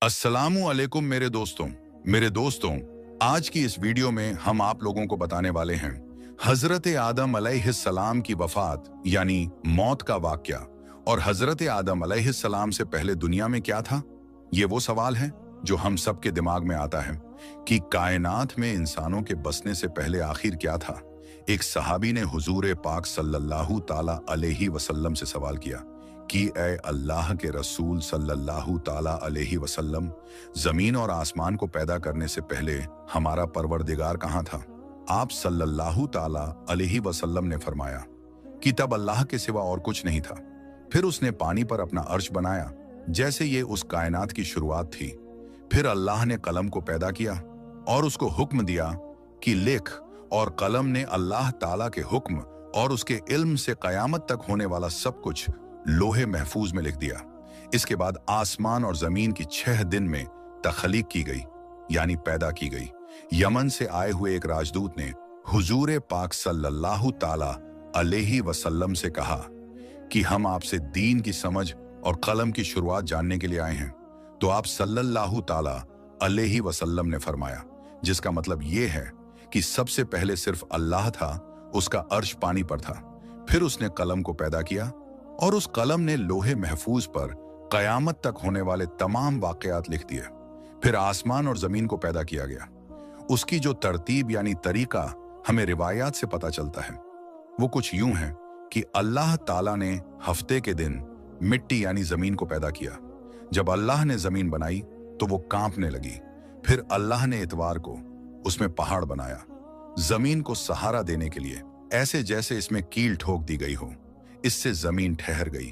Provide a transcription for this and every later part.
अस्सलामु अलैकुम मेरे दोस्तों, आज की इस वीडियो में हम आप लोगों को बताने वाले हैं हजरत आदम अलैहिस्सलाम की वफात यानी मौत का वाकया। और हजरत आदम अलैहिस्सलाम से पहले दुनिया में क्या था? ये वो सवाल है जो हम सब के दिमाग में आता है कि कायनात में इंसानों के बसने से पहले आखिर क्या था। एक सहाबी ने हुजूर पाक सल्लल्लाहु ताला अलैहि वसल्लम से सवाल किया कि ए अल्लाह के रसूल सल्लल्लाहु ताला अलैहि वसल्लम, जमीन और आसमान को पैदा करने से पहले हमारा परवरदिगार कहाँ था? आप सल्लल्लाहु ताला अलैहि वसल्लम ने फरमाया कि तब अल्लाह के सिवा और कुछ नहीं था। फिर उसने पानी पर अपना अर्श बनाया, जैसे ये उस कायनात की शुरुआत थी। फिर अल्लाह ने कलम को पैदा किया और उसको हुक्म दिया कि लिख, और कलम ने अल्लाह ताला के हुक्म और उसके इल्म से कयामत तक होने वाला सब कुछ लोहे महफूज में लिख दिया। इसके बाद आसमान और जमीन की 6 दिन में तख्लीक की गई, यानी पैदा की गई। यमन से आए हुए एक राजदूत ने हुजूर पाक सल्लल्लाहु ताला अलैहि वसल्लम से कहा कि हम आपसे दीन की समझ और कलम की शुरुआत जानने के लिए आए हैं। तो आप सल्लल्लाहु ताला अलैहि वसल्लम ने फरमाया, जिसका मतलब ये है कि सबसे पहले सिर्फ अल्लाह था, उसका अर्श पानी पर था। फिर उसने कलम को पैदा किया और उस कलम ने लोहे महफूज पर कयामत तक होने वाले तमाम वाकयात लिख दिए। फिर आसमान और जमीन को पैदा किया गया। उसकी जो तरतीब यानी तरीका हमें रिवायात से पता चलता है, वो कुछ यूं है कि अल्लाह ताला ने हफ्ते के दिन मिट्टी यानी जमीन को पैदा किया। जब अल्लाह ने जमीन बनाई तो वो कांपने लगी। फिर अल्लाह ने इतवार को उसमें पहाड़ बनाया, जमीन को सहारा देने के लिए, ऐसे जैसे इसमें कील ठोक दी गई हो। इससे जमीन ठहर गई।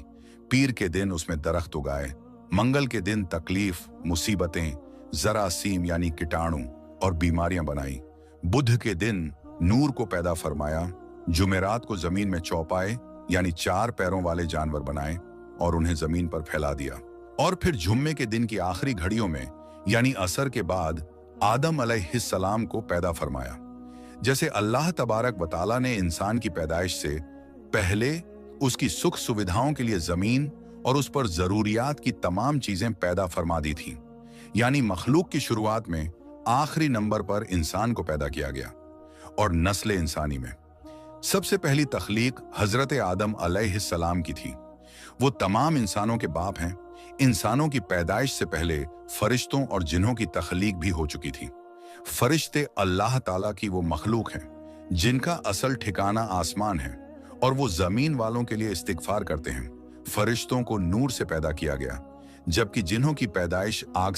पीर के दिन उसमें दरख्त उगाए। मंगल के दिन तकलीफ, मुसीबतें, जरासीम यानी कीटाणु और बीमारियां बनाई। बुध के दिन नूर को पैदा फरमाया। जुमेरात को जमीन में चौपाए यानी 4 पैरों वाले जानवर बनाए और उन्हें जमीन पर फैला दिया। और फिर जुम्मे के दिन की आखिरी घड़ियों में यानी असर के बाद आदम अलैहिस्सलाम को पैदा फरमाया। जैसे अल्लाह तबारक व तआला ने इंसान की पैदाइश से पहले उसकी सुख सुविधाओं के लिए जमीन और उस पर जरूरियात की तमाम चीजें पैदा फरमा दी थीं, यानी मखलूक की शुरुआत में आखिरी नंबर पर इंसान को पैदा किया गया। और नस्ल इंसानी में सबसे पहली तख्लीक हजरत आदम अलैहिस्सलाम की थी। वो तमाम इंसानों के बाप हैं। इंसानों की पैदाइश से पहले फरिश्तों और जिन्हों की तख्लीक भी हो चुकी थी। फरिश्ते अल्लाह ताला की वो मखलूक हैं जिनका असल ठिकाना आसमान है और वो जमीन वालों के लिए इस्तिगफार करते हैं। फरिश्तों को नूर से पैदा किया गया, जबकि जिन्हों की पैदाइश आग